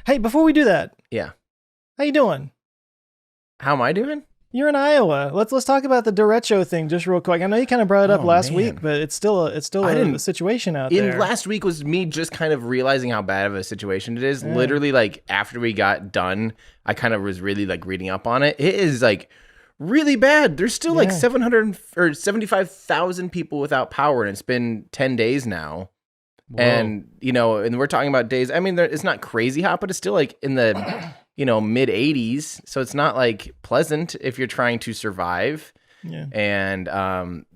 Hey, before we do that, Yeah. how you doing? How am I doing? You're in Iowa. Let's talk about the derecho thing just real quick. I know you kind of brought it up last week, but it's still a situation out there. Last week was me just kind of realizing how bad of a situation it is. Literally, like after we got done, I kind of was really like reading up on it. It is like really bad. There's still like 700 or 75,000 people without power, and it's been 10 days now. Whoa. And and we're talking about days. I mean, it's not crazy hot, but it's still like in the mid 80s. So it's not like pleasant if you're trying to survive. Yeah. And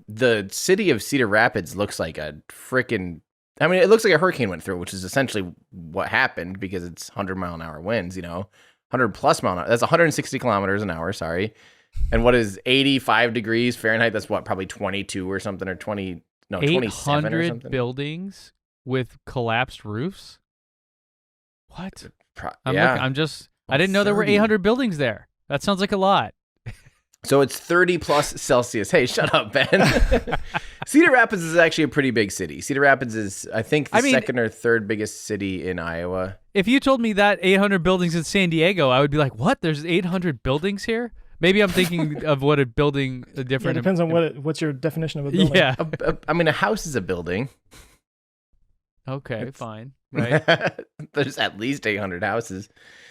the city of Cedar Rapids looks like a freaking. I mean, it looks like a hurricane went through, which is essentially what happened because it's 100-mile-an-hour winds. 100+ mile an hour. That's 160 kilometers an hour. Sorry. And what is 85 degrees Fahrenheit? That's what, probably 22 or something, or 27 or something. 800 buildings with collapsed roofs? What? I didn't know there were 800 buildings there. That sounds like a lot. So it's 30 plus Celsius. Hey, shut up, Ben. Cedar Rapids is actually a pretty big city. Cedar Rapids is, I think, the second or third biggest city in Iowa. If you told me that 800 buildings in San Diego, I would be like, what? There's 800 buildings here? Maybe I'm thinking of what a building, a different... Yeah, it depends on what's your definition of a building. Yeah. A house is a building. Okay, fine. Right. There's at least 800 houses.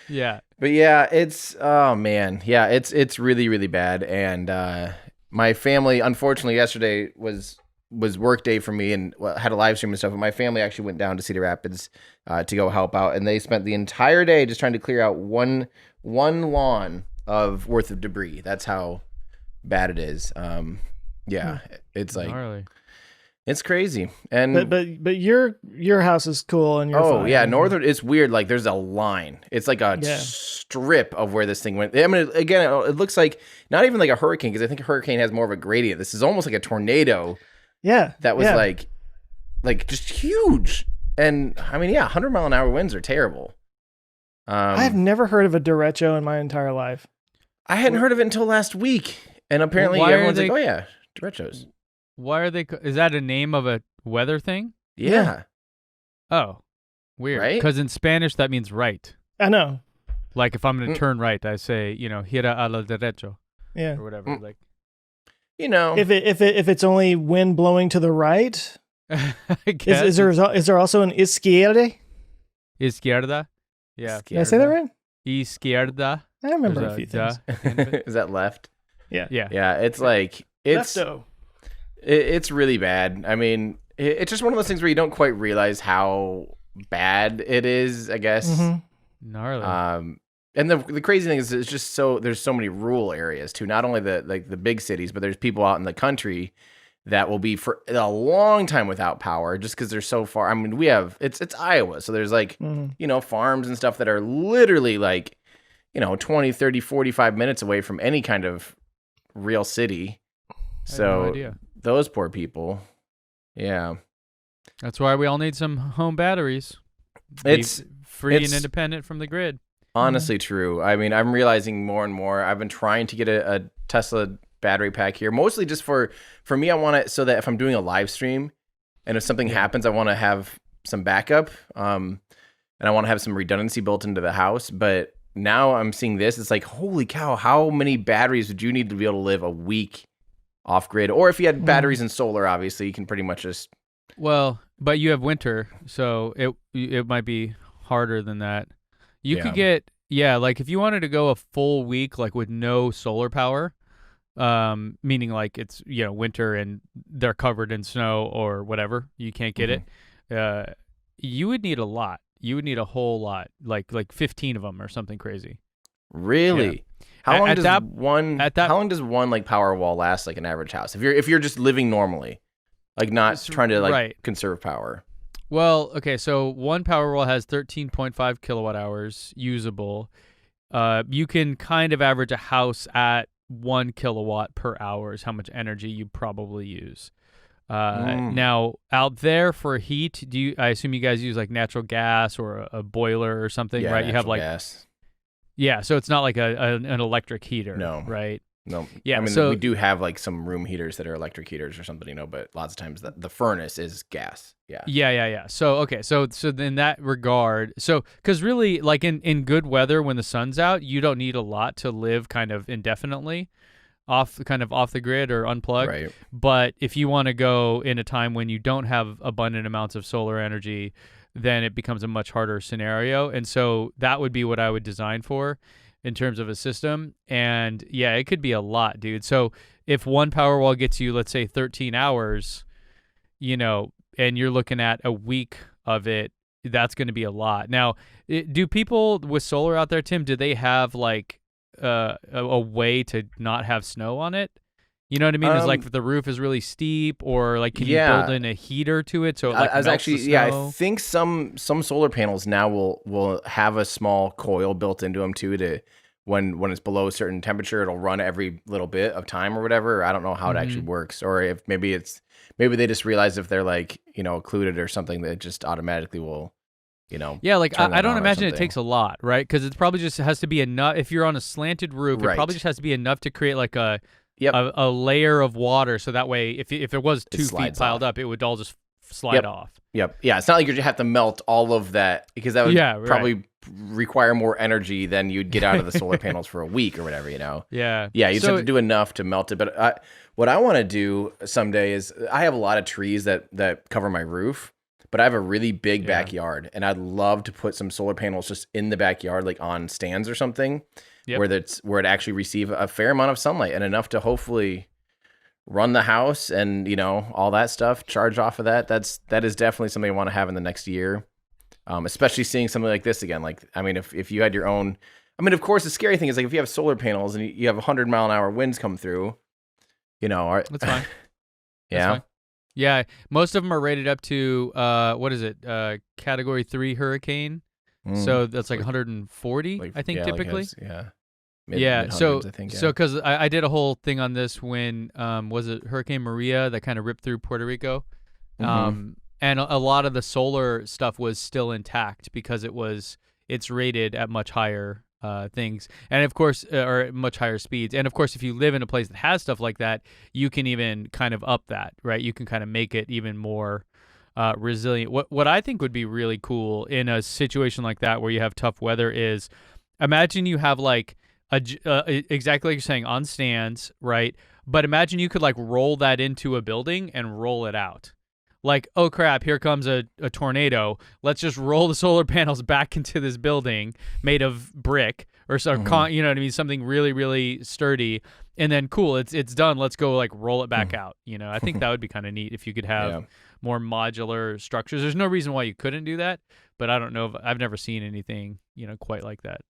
Yeah. But yeah, it's it's really, really bad. And my family, unfortunately, yesterday was work day for me and had a live stream and stuff. But my family actually went down to Cedar Rapids to go help out, and they spent the entire day just trying to clear out one lawn of worth of debris. That's how bad it is. It's like gnarly. It's crazy. And but your house is cool and you're fine. Yeah, northern, it's weird. Like there's a line. It's like a strip of where this thing went. I mean, again, it looks like not even like a hurricane, because I think a hurricane has more of a gradient. This is almost like a tornado. Yeah. That was like just huge. And I mean, 100-mile-an-hour winds are terrible. I have never heard of a derecho in my entire life. I hadn't heard of it until last week. And apparently everyone's like, oh yeah, derechos. Why are they? Is that a name of a weather thing? Yeah. Oh, weird. Right? Because in Spanish that means right. I know. Like if I'm going to turn right, I say, gira a la derecho. Yeah. Or whatever. Like, if it's only wind blowing to the right. I guess. Is there also an izquierda? Izquierda. Yeah. Did I say that right? Izquierda. I remember a few things. Is that left? Yeah. Yeah. It's like Lefto. It's really bad. I mean, it's just one of those things where you don't quite realize how bad it is, I guess. Mm-hmm. Gnarly. And the crazy thing is, it's just there's so many rural areas too. Not only the big cities, but there's people out in the country that will be for a long time without power just because they're so far. I mean, it's Iowa, so there's like farms and stuff that are literally like 20, 30, 45 minutes away from any kind of real city. So. I had no idea. Those poor people. Yeah. That's why we all need some home batteries. It's free and independent from the grid. Honestly true. I mean, I'm realizing more and more. I've been trying to get a Tesla battery pack here, mostly just for me. I want it so that if I'm doing a live stream and if something happens, I want to have some backup. And I want to have some redundancy built into the house. But now I'm seeing this. It's like, holy cow, how many batteries would you need to be able to live a week off grid? Or if you had batteries and solar, obviously you can pretty much just. Well, but you have winter, so it might be harder than that. You could get like if you wanted to go a full week like with no solar power, meaning like it's winter and they're covered in snow or whatever, you can't get it. You would need a lot. You would need a whole lot, like 15 of them or something crazy. Really? Yeah. How long does one like Powerwall last, like an average house? If you're just living normally, like not trying to conserve power. Well, okay, so one Powerwall has 13.5 kilowatt hours usable. You can kind of average a house at 1 kilowatt per hour is how much energy you probably use. Now out there for heat, I assume you guys use like natural gas or a boiler or something, right? You have like gas. Yeah, so it's not like an electric heater, no, right? No. Yeah. I mean, so we do have like some room heaters that are electric heaters or something, but lots of times the furnace is gas. Yeah. Yeah. So okay, so in that regard, so because really, like in good weather when the sun's out, you don't need a lot to live kind of indefinitely off the grid or unplugged. Right. But if you want to go in a time when you don't have abundant amounts of solar energy, then it becomes a much harder scenario. And so that would be what I would design for in terms of a system. And yeah, it could be a lot, dude. So if one Powerwall gets you, let's say 13 hours, and you're looking at a week of it, that's going to be a lot. Now, do people with solar out there, Tim, do they have like a way to not have snow on it? You know what I mean? Is like if the roof is really steep, or like can you build in a heater to it so it like melts the snow? I think some solar panels now will have a small coil built into them too, to when it's below a certain temperature, it'll run every little bit of time or whatever. I don't know how it actually works, or if maybe they just realize if they're like occluded or something, that it just automatically will. Yeah, like I don't imagine it takes a lot, right? Because it probably just has to be enough. If you're on a slanted roof, it probably just has to be enough to create like a layer of water, so that way, if it was 2 feet piled up, it would all just slide off. Yep. Yeah, it's not like you have to melt all of that, because that would probably require more energy than you'd get out of the solar panels for a week or whatever. Yeah. Yeah, you just have to do enough to melt it. But what I want to do someday is, I have a lot of trees that cover my roof. But I have a really big backyard, and I'd love to put some solar panels just in the backyard, like on stands or something, where it actually receive a fair amount of sunlight and enough to hopefully run the house and all that stuff. Charge off of that. That is definitely something I want to have in the next year, especially seeing something like this again. Like, I mean, if you had your own, I mean, of course, the scary thing is like if you have solar panels and you have 100-mile-an-hour winds come through, that's fine. Yeah. That's fine. Yeah, most of them are rated up to what is it? Category 3 hurricane. So that's like 140, I think, typically. Mid-hundreds, I think, so because I did a whole thing on this when was it Hurricane Maria that kind of ripped through Puerto Rico, and a lot of the solar stuff was still intact because it's rated at much higher things, and of course, or much higher speeds. And of course, if you live in a place that has stuff like that, you can even kind of up that, right? You can kind of make it even more resilient. What I think would be really cool in a situation like that where you have tough weather is, imagine you have like exactly like you're saying, on stands, right? But imagine you could like roll that into a building and roll it out. Like, oh crap, here comes a tornado. Let's just roll the solar panels back into this building made of brick or you know what I mean, something really, really sturdy. And then cool, it's done. Let's go like roll it back out. I think that would be kind of neat if you could have more modular structures. There's no reason why you couldn't do that, but I don't know. I've never seen anything, quite like that.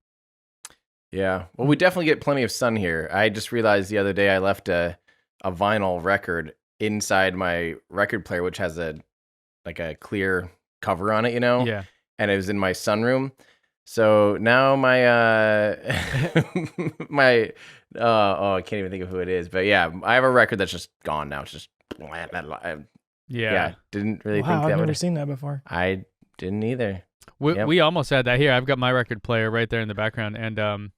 Yeah. Well, we definitely get plenty of sun here. I just realized the other day I left a vinyl record inside my record player, which has a clear cover on it, Yeah. And it was in my sunroom. So now my I can't even think of who it is, but yeah, I have a record that's just gone now. It's just didn't really think that I've never seen that before. I didn't either. We almost had that here. I've got my record player right there in the background, and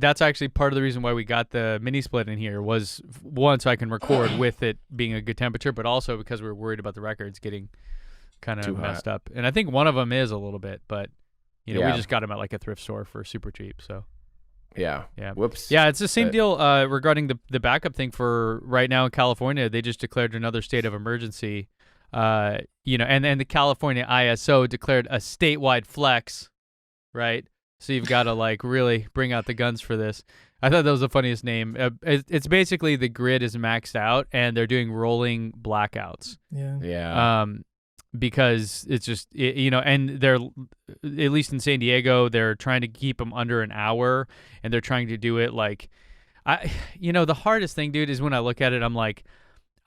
that's actually part of the reason why we got the mini split in here, was one, so I can record with it being a good temperature, but also because we were worried about the records getting kind of messed up. And I think one of them is a little bit, but we just got them at like a thrift store for super cheap. So yeah. Whoops. Yeah, it's the same deal regarding the backup thing for right now in California. They just declared another state of emergency. And the California ISO declared a statewide flex, right? So you've got to like really bring out the guns for this. I thought that was the funniest name. It's basically the grid is maxed out and they're doing rolling blackouts. Yeah. Because it's just, and they're, at least in San Diego, they're trying to keep them under an hour, and they're trying to do it like, the hardest thing, dude, is when I look at it, I'm like,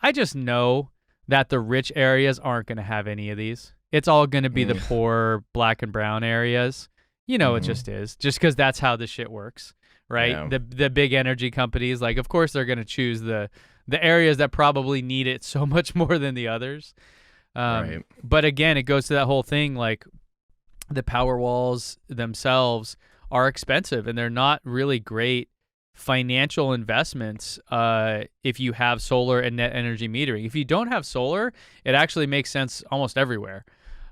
I just know that the rich areas aren't going to have any of these. It's all going to be the poor black and brown areas. It just is, just because that's how the shit works, right? Yeah. The big energy companies, like, of course they're going to choose the areas that probably need it so much more than the others. Right. But again, it goes to that whole thing, like the Powerwalls themselves are expensive and they're not really great financial investments if you have solar and net energy metering. If you don't have solar, it actually makes sense almost everywhere.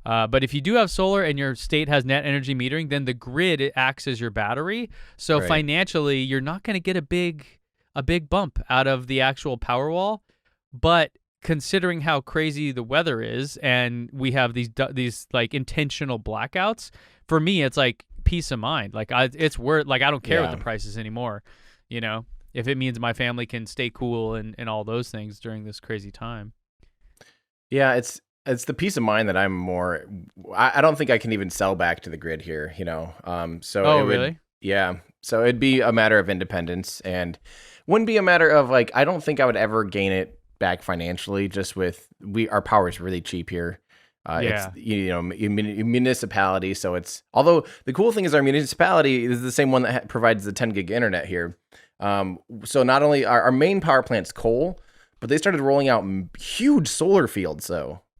But if you do have solar and your state has net energy metering, then the grid, it acts as your battery. So financially, you're not going to get a big bump out of the actual Powerwall. But considering how crazy the weather is, and we have these like intentional blackouts, for me, it's like peace of mind. Like it's worth, like I don't care what the price is anymore. You know, if it means my family can stay cool and all those things during this crazy time. Yeah, it's the peace of mind that I'm more. I don't think I can even sell back to the grid here. You know, so really? Yeah, so it'd be a matter of independence, and wouldn't be a matter of like I don't think I would ever gain it back financially. Just with our power is really cheap here. It's municipality, so it's, although the cool thing is our municipality is the same one that provides the 10 gig internet here. So not only our main power plant's coal, but they started rolling out huge solar fields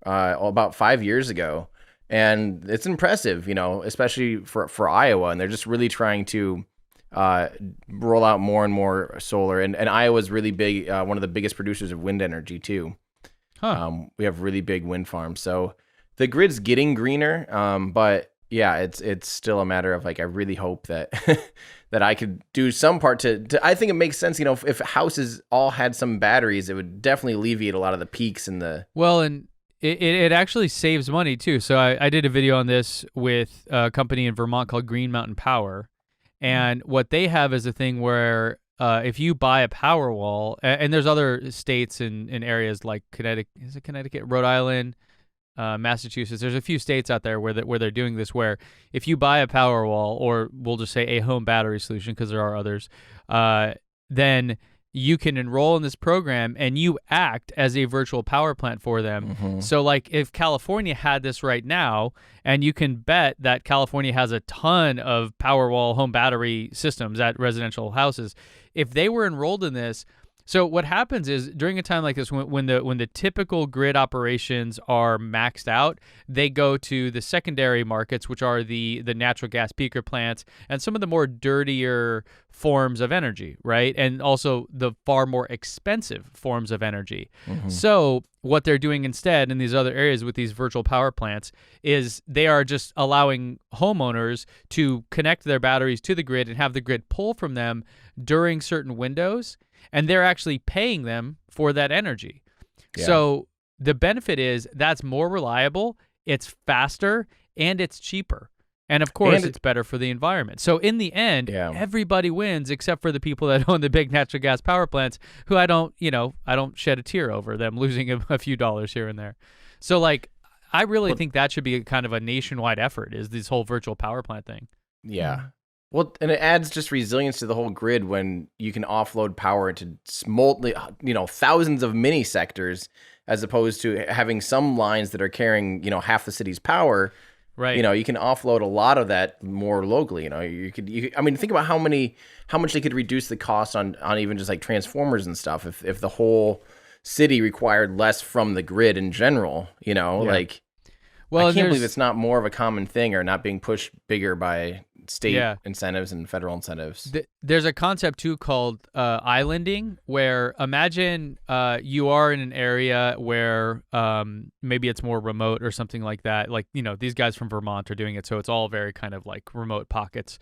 about 5 years ago, and it's impressive, you know, especially for Iowa, and they're just really trying to roll out more and more solar, and Iowa's really big, one of the biggest producers of wind energy too. We have really big wind farms, so the grid's getting greener, but yeah, it's still a matter of like I really hope that that I could do some part to. I think it makes sense, you know, if houses all had some batteries, it would definitely alleviate a lot of the peaks in the. Well, and it actually saves money too. So I did a video on this with a company in Vermont called Green Mountain Power, and what they have is a thing where if you buy a Powerwall, and there's other states and areas like Connecticut, Rhode Island, Massachusetts. There's a few states out there where they're doing this, where if you buy a Powerwall, or we'll just say a home battery solution because there are others, then you can enroll in this program and you act as a virtual power plant for them. Mm-hmm. So like if California had this right now, and you can bet that California has a ton of Powerwall home battery systems at residential houses, if they were enrolled in this. So what happens is during a time like this, when the typical grid operations are maxed out, they go to the secondary markets, which are the natural gas peaker plants and some of the more dirtier forms of energy, right? And also the far more expensive forms of energy. Mm-hmm. So what they're doing instead in these other areas with these virtual power plants is they are just allowing homeowners to connect their batteries to the grid and have the grid pull from them during certain windows. And they're actually paying them for that energy. Yeah. So the benefit is that's more reliable, it's faster, and it's cheaper. And of course, it's better for the environment. So in the end, everybody wins except for the people that own the big natural gas power plants, who I don't shed a tear over them losing a few dollars here and there. So like, I really think that should be a kind of a nationwide effort, is this whole virtual power plant thing. Yeah. Well, and it adds just resilience to the whole grid when you can offload power into thousands of mini sectors, as opposed to having some lines that are carrying, half the city's power. Right. You can offload a lot of that more locally. Think about how much they could reduce the cost on even just like transformers and stuff if the whole city required less from the grid in general. Well, I can't believe it's not more of a common thing, or not being pushed bigger by state incentives and federal incentives. There's a concept too called islanding, where imagine you are in an area where maybe it's more remote or something like that. Like, these guys from Vermont are doing it, so it's all very kind of like remote pockets.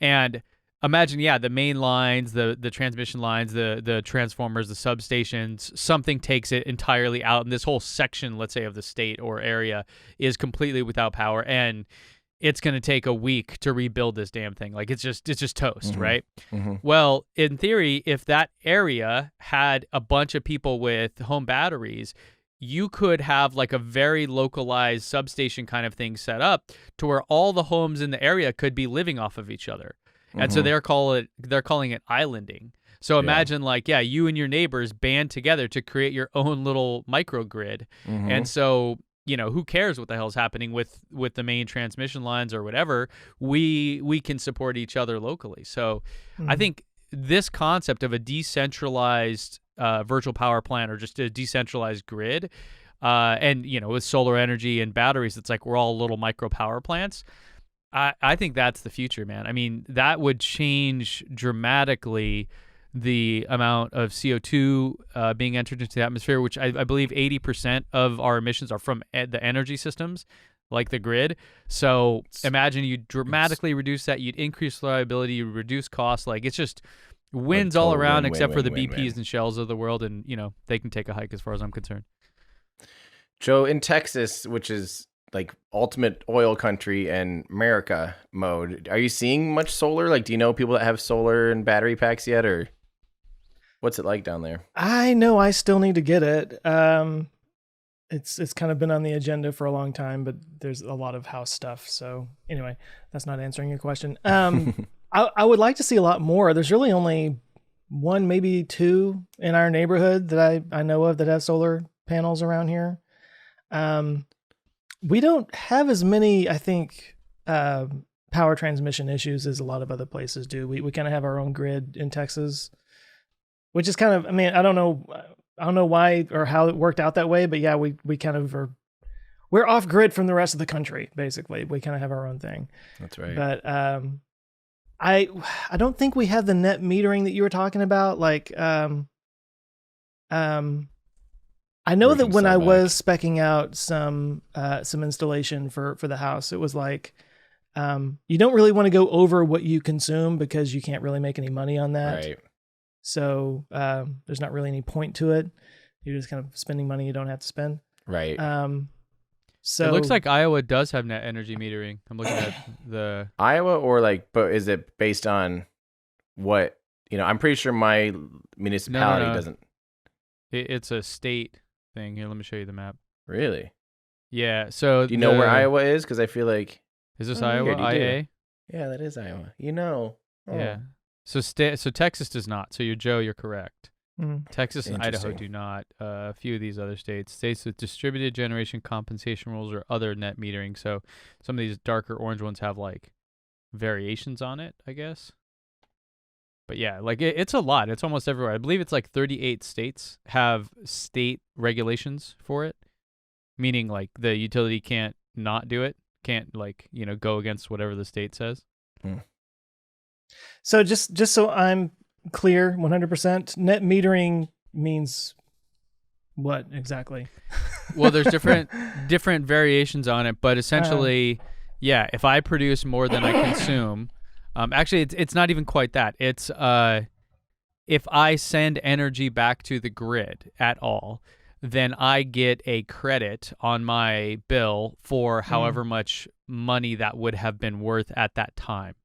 And imagine, the main lines, the transmission lines, the transformers, the substations, something takes it entirely out, and this whole section, let's say, of the state or area is completely without power, and it's going to take a week to rebuild this damn thing. Like, it's just toast, mm-hmm. right? Mm-hmm. Well, in theory, if that area had a bunch of people with home batteries, you could have like a very localized substation kind of thing set up to where all the homes in the area could be living off of each other. And so they're calling it islanding. So imagine you and your neighbors band together to create your own little microgrid. Mm-hmm. And so, who cares what the hell's happening with the main transmission lines or whatever? We can support each other locally. So I think this concept of a decentralized virtual power plant, or just a decentralized grid, and with solar energy and batteries, it's like we're all little micro power plants. I think that's the future, man. I mean, that would change dramatically the amount of CO2 being entered into the atmosphere, which I believe 80% of our emissions are from the energy systems, like the grid. So imagine you dramatically reduce that, you'd increase reliability, you reduce costs. Like, it's just wins all around, except for the BPs and Shells of the world, and they can take a hike as far as I'm concerned. Joe, in Texas, which is like ultimate oil country and America mode, are you seeing much solar? Like, do you know people that have solar and battery packs yet, or what's it like down there? I know I still need to get it. It's kind of been on the agenda for a long time, but there's a lot of house stuff. So anyway, that's not answering your question. I would like to see a lot more. There's really only one, maybe two in our neighborhood that I know of that have solar panels around here. We don't have as many, I think, power transmission issues as a lot of other places do. We kind of have our own grid in Texas, which is kind of, I mean, I don't know why or how it worked out that way, but yeah, we kind of we're off grid from the rest of the country, basically. We kind of have our own thing. That's right. But I don't think we have the net metering that you were talking about. Like, I know that when I was speccing out some installation for the house, it was like, you don't really want to go over what you consume because you can't really make any money on that. Right. So there's not really any point to it. You're just kind of spending money you don't have to spend. Right. So it looks like Iowa does have net energy metering. I'm looking at the Iowa, or like, but is it based on what, I'm pretty sure my municipality doesn't. It's a state thing. Here, let me show you the map. Really? Yeah. So do you know where Iowa is? Because I feel like. Is this Iowa? IA? Yeah, that is Iowa. Oh. Yeah. So Texas does not. So you're correct. Mm-hmm. Texas and Idaho do not. A few of these other states with distributed generation compensation rules or other net metering. So some of these darker orange ones have like variations on it, I guess. But yeah, like it's a lot. It's almost everywhere. I believe it's like 38 states have state regulations for it, meaning like the utility can't not do it, can't like, go against whatever the state says. So just so I'm clear, 100%, net metering means what exactly? Well, there's different variations on it, but essentially, yeah, if I produce more than I consume, actually it's not even quite that. It's if I send energy back to the grid at all, then I get a credit on my bill for however much money that would have been worth at that time.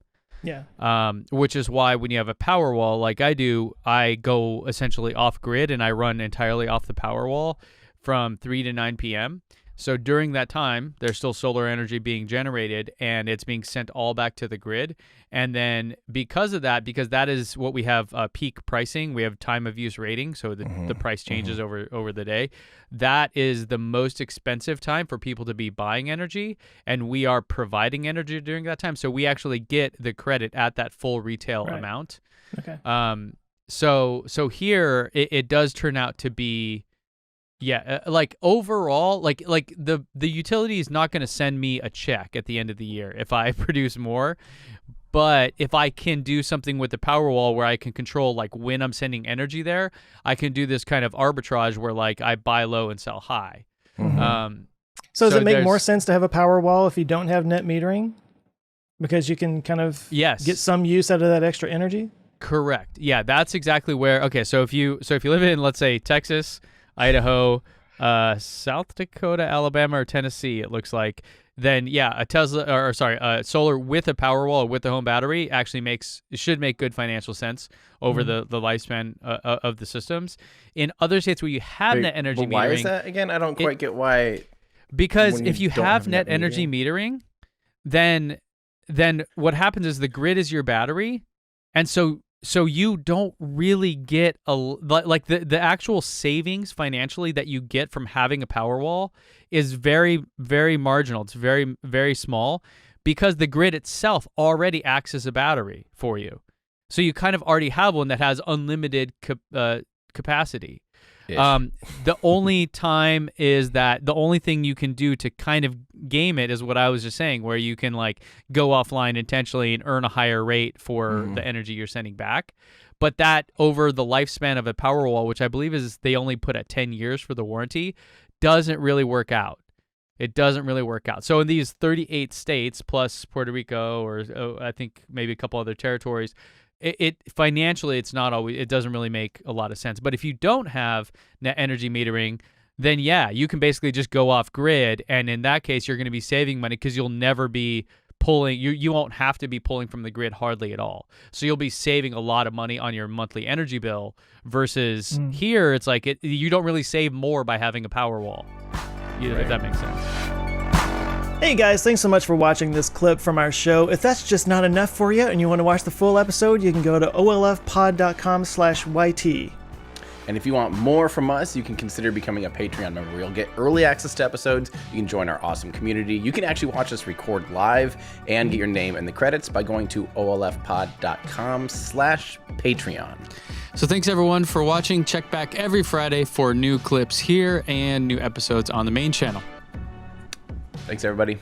Yeah. Which is why when you have a Powerwall like I do, I go essentially off grid and I run entirely off the Powerwall from 3 to 9 p.m. So during that time, there's still solar energy being generated and it's being sent all back to the grid. And then because that is what we have peak pricing, we have time of use rating. So the price changes over the day. That is the most expensive time for people to be buying energy. And we are providing energy during that time. So we actually get the credit at that full retail amount. Okay. So here it does turn out to be, like overall, like the utility is not going to send me a check at the end of the year if I produce more. But if I can do something with the Powerwall where I can control like when I'm sending energy there, I can do this kind of arbitrage where like I buy low and sell high. So does it make more sense to have a Powerwall if you don't have net metering? Because you can kind of get some use out of that extra energy? Correct. Yeah, that's exactly where. Okay, so if you live in, let's say, Texas, Idaho, South Dakota, Alabama, or Tennessee, it looks like, then a solar with a Powerwall or with a home battery actually should make good financial sense over the lifespan of the systems. In other states where you have net energy metering, why is that again? I don't quite get why. Because if you have net energy metering, then what happens is the grid is your battery, and so you don't really get like the actual savings financially that you get from having a Powerwall is very, very marginal. It's very, very small because the grid itself already acts as a battery for you. So you kind of already have one that has unlimited capacity. The only time is that the only thing you can do to kind of game it is what I was just saying, where you can like go offline intentionally and earn a higher rate for the energy you're sending back. But that over the lifespan of a Powerwall, which I believe is they only put at 10 years for the warranty, doesn't really work out. It doesn't really work out. So in these 38 states plus Puerto Rico, or I think maybe a couple other territories, it financially it's not always, it doesn't really make a lot of sense. But if you don't have net energy metering, then yeah, you can basically just go off grid, and in that case you're going to be saving money because you'll never be pulling, you won't have to be pulling from the grid hardly at all. So you'll be saving a lot of money on your monthly energy bill versus here it's like you don't really save more by having a Powerwall. If that makes sense. Hey guys, thanks so much for watching this clip from our show. If that's just not enough for you and you want to watch the full episode, you can go to olfpod.com/YT. And if you want more from us, you can consider becoming a Patreon member. You'll get early access to episodes. You can join our awesome community. You can actually watch us record live and get your name in the credits by going to olfpod.com/Patreon. So thanks everyone for watching. Check back every Friday for new clips here and new episodes on the main channel. Thanks everybody.